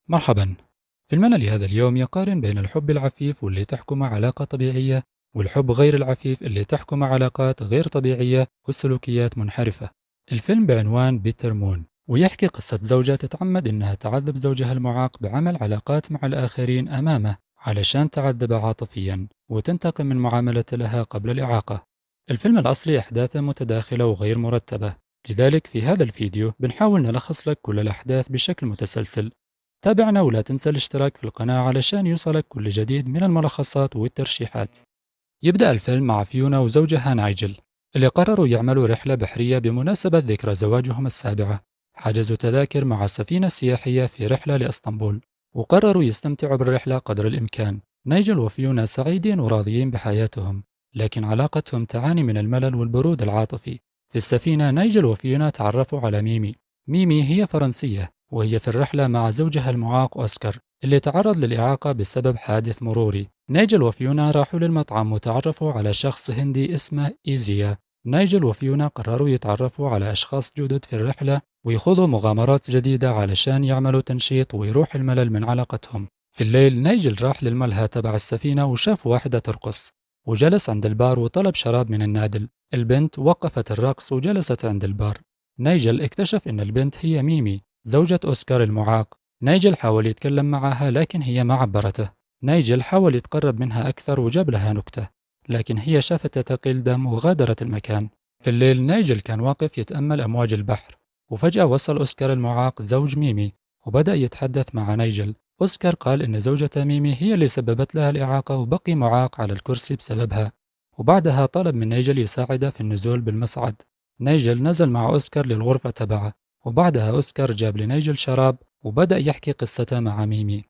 مرحبا. في الملل هذا اليوم يقارن بين الحب العفيف واللي تحكمه علاقة طبيعية، والحب غير العفيف اللي تحكمه علاقات غير طبيعية وسلوكيات منحرفة. الفيلم بعنوان بيتر مون، ويحكي قصة زوجة تتعمد إنها تعذب زوجها المعاق بعمل علاقات مع الآخرين أمامه علشان تعذبه عاطفيا وتنتقم من معاملته لها قبل الإعاقة. الفيلم الأصلي أحداثه متداخلة وغير مرتبة، لذلك في هذا الفيديو بنحاول نلخص لك كل الأحداث بشكل متسلسل. تابعنا ولا تنسى الاشتراك في القناة علشان يوصلك كل جديد من الملخصات والترشيحات. يبدأ الفيلم مع فيونا وزوجها نايجل، اللي قرروا يعملوا رحلة بحرية بمناسبة ذكرى زواجهم السابعة. حجزوا تذاكر مع سفينة سياحية في رحلة لإسطنبول، وقرروا يستمتعوا بالرحلة قدر الإمكان. نايجل وفيونا سعيدين وراضيين بحياتهم، لكن علاقتهم تعاني من الملل والبرود العاطفي. في السفينة نايجل وفيونا تعرفوا على ميمي. ميمي هي فرنسية، وهي في الرحلة مع زوجها المعاق أوسكار اللي تعرض للإعاقة بسبب حادث مروري. نايجل وفيونا راحوا للمطعم وتعرفوا على شخص هندي اسمه إيزيا. نايجل وفيونا قرروا يتعرفوا على أشخاص جدد في الرحلة ويخوضوا مغامرات جديدة علشان يعملوا تنشيط ويروح الملل من علاقتهم. في الليل نايجل راح للملهى تبع السفينة وشاف واحدة ترقص، وجلس عند البار وطلب شراب من النادل. البنت وقفت الرقص وجلست عند البار. نايجل اكتشف أن البنت هي ميمي، زوجة أوسكار المعاق. نايجل حاول يتكلم معها لكن هي ما عبرته. نايجل حاول يتقرب منها أكثر وجاب لها نكتة، لكن هي شافته تقيل دم وغادرت المكان. في الليل نايجل كان واقف يتأمل أمواج البحر، وفجأة وصل أوسكار المعاق زوج ميمي وبدأ يتحدث مع نايجل. أوسكار قال إن زوجته ميمي هي اللي سببت لها الإعاقة وبقي معاق على الكرسي بسببها، وبعدها طلب من نايجل يساعده في النزول بالمصعد. نايجل نزل مع أوسكار للغرفة تبعه، وبعدها أوسكار جاب لنيجل شراب وبدأ يحكي قصته مع ميمي.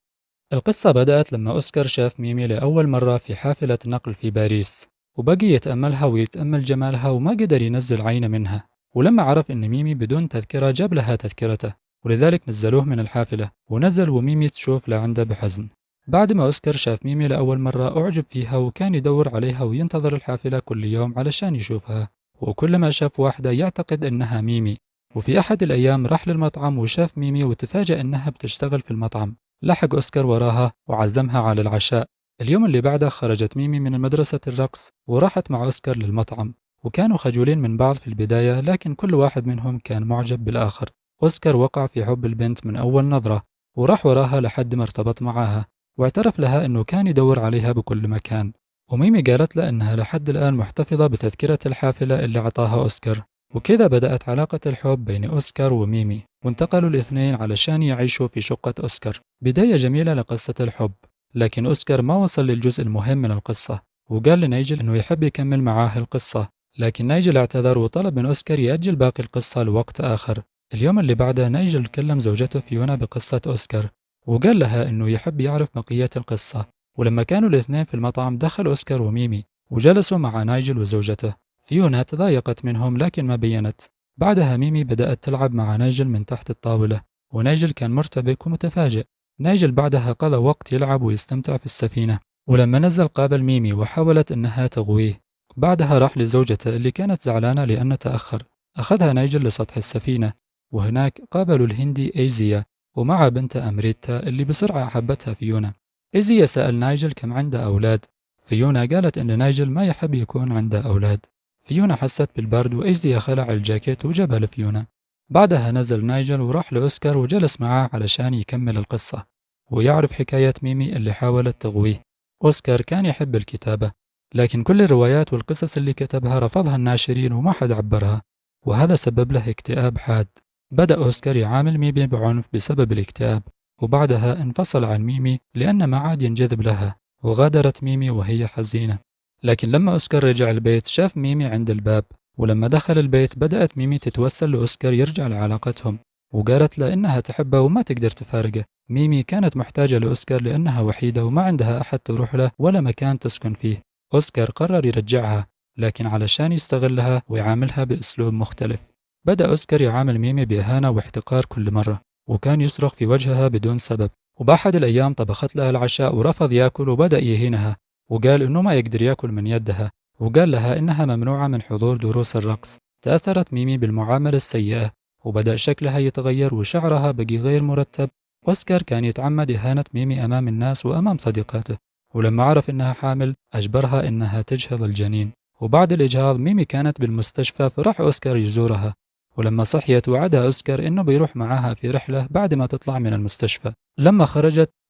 القصة بدأت لما أوسكار شاف ميمي لأول مرة في حافلة نقل في باريس، وبقي يتأملها ويتأمل جمالها وما قدر ينزل عينه منها. ولما عرف إن ميمي بدون تذكرة جاب لها تذكرته، ولذلك نزلوه من الحافلة ونزل وميمي تشوف لعنده بحزن. بعد ما أوسكار شاف ميمي لأول مرة أعجب فيها وكان يدور عليها وينتظر الحافلة كل يوم علشان يشوفها، وكل ما شاف واحدة يعتقد إنها ميمي. وفي أحد الأيام راح للمطعم وشاف ميمي وتفاجأ إنها بتشتغل في المطعم. لحق أوسكار وراها وعزمها على العشاء. اليوم اللي بعده خرجت ميمي من مدرسة الرقص وراحت مع أوسكار للمطعم، وكانوا خجولين من بعض في البداية لكن كل واحد منهم كان معجب بالآخر. أوسكار وقع في حب البنت من أول نظرة، وراح وراها لحد ما ارتبط معاها، واعترف لها أنه كان يدور عليها بكل مكان. وميمي قالت له أنها لحد الآن محتفظة بتذكرة الحافلة اللي عطاها أوسكار. وكذا بدأت علاقة الحب بين أوسكار وميمي، وانتقلوا الاثنين علشان يعيشوا في شقة أوسكار. بداية جميلة لقصة الحب، لكن أوسكار ما وصل للجزء المهم من القصة، وقال لنيجل أنه يحب يكمل معاه القصة، لكن نيجل اعتذر وطلب من أوسكار يأجل باقي القصة لوقت آخر. اليوم اللي بعده نيجل كلم زوجته فيونا بقصة أوسكار، وقال لها أنه يحب يعرف بقية القصة. ولما كانوا الاثنين في المطعم دخل أوسكار وميمي وجلسوا مع نيجل وزوجته. فيونا تضايقت منهم لكن ما بينت. بعدها ميمي بدأت تلعب مع نيجل من تحت الطاولة، ونيجل كان مرتبك ومتفاجئ. نيجل بعدها قضى وقت يلعب ويستمتع في السفينة، ولما نزل قابل ميمي وحاولت إنها تغويه. بعدها راح لزوجته اللي كانت زعلانة لأنه تأخر. أخذها نيجل لسطح السفينة، وهناك قابلوا الهندي إيزيا ومع بنته أمريتا اللي بسرعة أحبتها فيونا. إيزيا سأل نيجل كم عنده أولاد. فيونا قالت إن نيجل ما يحب يكون عنده أولاد. فيونا حست بالبرد وإيزيا خلع الجاكيت وجابها لفيونا. بعدها نزل نايجل وراح لأوسكار وجلس معاه علشان يكمل القصة ويعرف حكاية ميمي اللي حاولت تغويه. أوسكار كان يحب الكتابة، لكن كل الروايات والقصص اللي كتبها رفضها الناشرين وما حد عبرها، وهذا سبب له اكتئاب حاد. بدأ أوسكار يعامل ميمي بعنف بسبب الاكتئاب، وبعدها انفصل عن ميمي لأن ما عاد ينجذب لها، وغادرت ميمي وهي حزينة. لكن لما أوسكار رجع البيت شاف ميمي عند الباب، ولما دخل البيت بدأت ميمي تتوسل لأوسكار يرجع لعلاقتهم، وقالت له إنها تحبه وما تقدر تفارقه. ميمي كانت محتاجة لأوسكار لأنها وحيدة وما عندها أحد تروح له ولا مكان تسكن فيه. أوسكار قرر يرجعها، لكن علشان يستغلها ويعاملها بأسلوب مختلف. بدأ أوسكار يعامل ميمي بإهانة واحتقار كل مرة، وكان يصرخ في وجهها بدون سبب. وبأحد الأيام طبخت لها العشاء ورفض ياكل وبدأ يهينها، وقال إنه ما يقدر ياكل من يدها، وقال لها إنها ممنوعة من حضور دروس الرقص. تأثرت ميمي بالمعاملة السيئة، وبدأ شكلها يتغير وشعرها بقي غير مرتب، أوسكار كان يتعمد إهانة ميمي أمام الناس وأمام صديقاته، ولما عرف إنها حامل أجبرها إنها تجهض الجنين. وبعد الإجهاض ميمي كانت بالمستشفى، فراح أوسكار يزورها، ولما صحيت وعدها أوسكار إنه بيروح معاها في رحلة بعد ما تطلع من المستشفى.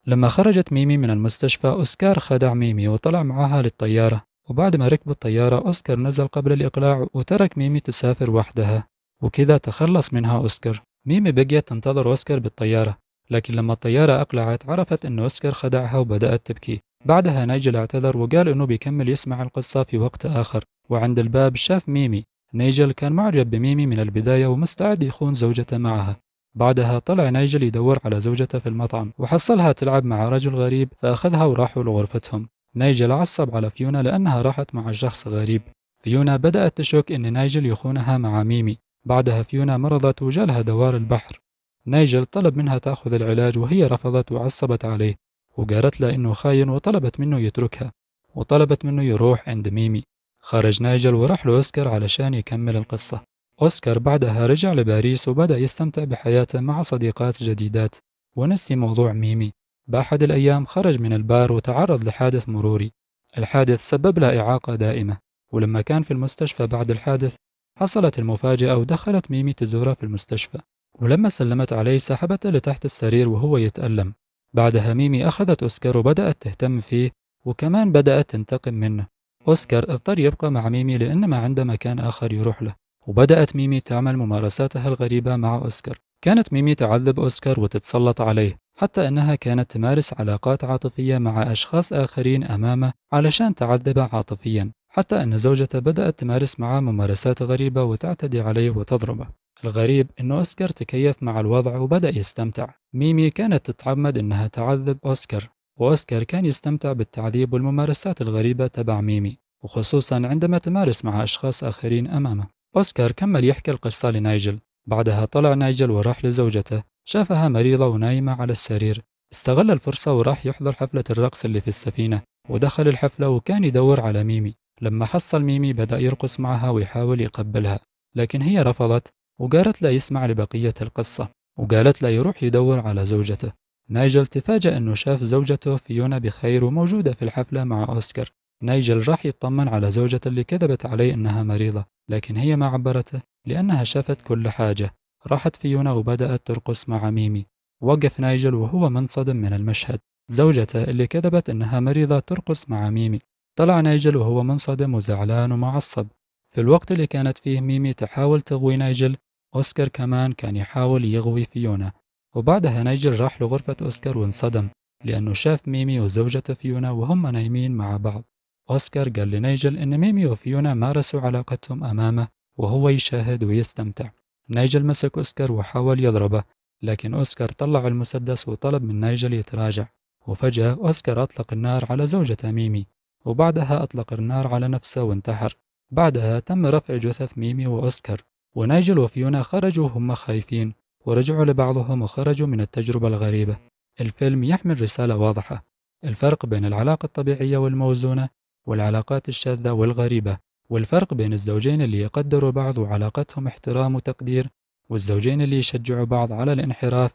لما خرجت ميمي من المستشفى، أوسكار خدع ميمي وطلع معاها للطيارة، وبعد ما ركبوا الطيارة أوسكار نزل قبل الإقلاع وترك ميمي تسافر وحدها، وكذا تخلص منها أوسكار. ميمي بقيت تنتظر أوسكار بالطيارة، لكن لما الطيارة أقلعت عرفت أن أوسكار خدعها وبدأت تبكي. بعدها نايجل اعتذر وقال أنه بيكمل يسمع القصة في وقت آخر. وعند الباب شاف ميمي. نايجل كان معجب بميمي من البداية ومستعد يخون زوجته معها. بعدها طلع نايجل يدور على زوجته في المطعم، وحصلها تلعب مع رجل غريب فأخذها وراحوا لغرفتهم. نايجل عصب على فيونا لأنها راحت مع شخص غريب. فيونا بدأت تشك أن نايجل يخونها مع ميمي. بعدها فيونا مرضت وجالها دوار البحر. نايجل طلب منها تأخذ العلاج وهي رفضت وعصبت عليه، وقالت له إنه خاين وطلبت منه يتركها، وطلبت منه يروح عند ميمي. خرج نايجل وراح لأوسكار علشان يكمل القصة. أوسكار بعدها رجع لباريس وبدأ يستمتع بحياته مع صديقات جديدات، ونسي موضوع ميمي. بأحد الأيام خرج من البار وتعرض لحادث مروري. الحادث سبب له إعاقة دائمة، ولما كان في المستشفى بعد الحادث حصلت المفاجأة ودخلت ميمي تزوره في المستشفى، ولما سلمت عليه سحبته لتحت السرير وهو يتألم. بعدها ميمي أخذت أوسكار وبدأت تهتم فيه، وكمان بدأت تنتقم منه. أوسكار اضطر يبقى مع ميمي لأن ما عنده مكان آخر يروح له، وبدأت ميمي تعمل ممارساتها الغريبة مع أوسكار. كانت ميمي تعذب أوسكار وتتسلط عليه، حتى أنها كانت تمارس علاقات عاطفية مع أشخاص آخرين أمامه علشان تعذبه عاطفيا، حتى أن زوجته بدأت تمارس معه ممارسات غريبة وتعتدي عليه وتضربه. الغريب إنه أوسكار تكيف مع الوضع وبدأ يستمتع. ميمي كانت تتعمد إنها تعذب أوسكار، وأوسكار كان يستمتع بالتعذيب والممارسات الغريبة تبع ميمي، وخصوصا عندما تمارس مع أشخاص آخرين أمامه. أوسكار كمل يحكي القصة لنايجل. بعدها طلع نايجل وراح لزوجته، شافها مريضة ونايمة على السرير. استغل الفرصة وراح يحضر حفلة الرقص اللي في السفينة، ودخل الحفلة وكان يدور على ميمي. لما حصل ميمي بدأ يرقص معها ويحاول يقبلها، لكن هي رفضت وقالت له يسمع لبقية القصة، وقالت له يروح يدور على زوجته. نايجل تفاجأ أنه شاف زوجته فيونا بخير وموجودة في الحفلة مع أوسكار. نايجل راح يطمن على زوجته اللي كذبت عليه أنها مريضة، لكن هي ما عبرته لأنها شافت كل حاجة. راحت فيونا وبدأت ترقص مع ميمي. وقف نايجل وهو منصدم من المشهد، زوجته اللي كذبت أنها مريضة ترقص مع ميمي. طلع نايجل وهو منصدم وزعلان ومعصب. في الوقت اللي كانت فيه ميمي تحاول تغوي نايجل، أوسكار كمان كان يحاول يغوي فيونا. وبعدها نايجل راح لغرفة أوسكار وانصدم لأنه شاف ميمي وزوجته فيونا وهم نايمين مع بعض. أوسكار قال لنايجل إن ميمي وفيونا مارسوا علاقتهم أمامه وهو يشاهد ويستمتع. نايجل مسك أوسكار وحاول يضربه، لكن أوسكار طلع المسدس وطلب من نايجل يتراجع. وفجأة أوسكار أطلق النار على زوجة ميمي، وبعدها أطلق النار على نفسه وانتحر. بعدها تم رفع جثث ميمي وأوسكار، ونايجل وفيونا خرجوا هم خايفين، ورجعوا لبعضهم وخرجوا من التجربة الغريبة. الفيلم يحمل رسالة واضحة: الفرق بين العلاقة الطبيعية والموزونة والعلاقات الشاذة والغريبة، والفرق بين الزوجين اللي يقدروا بعض وعلاقتهم احترام وتقدير، والزوجين اللي يشجعوا بعض على الانحراف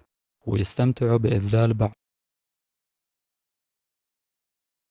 ويستمتعوا بإذلال بعض.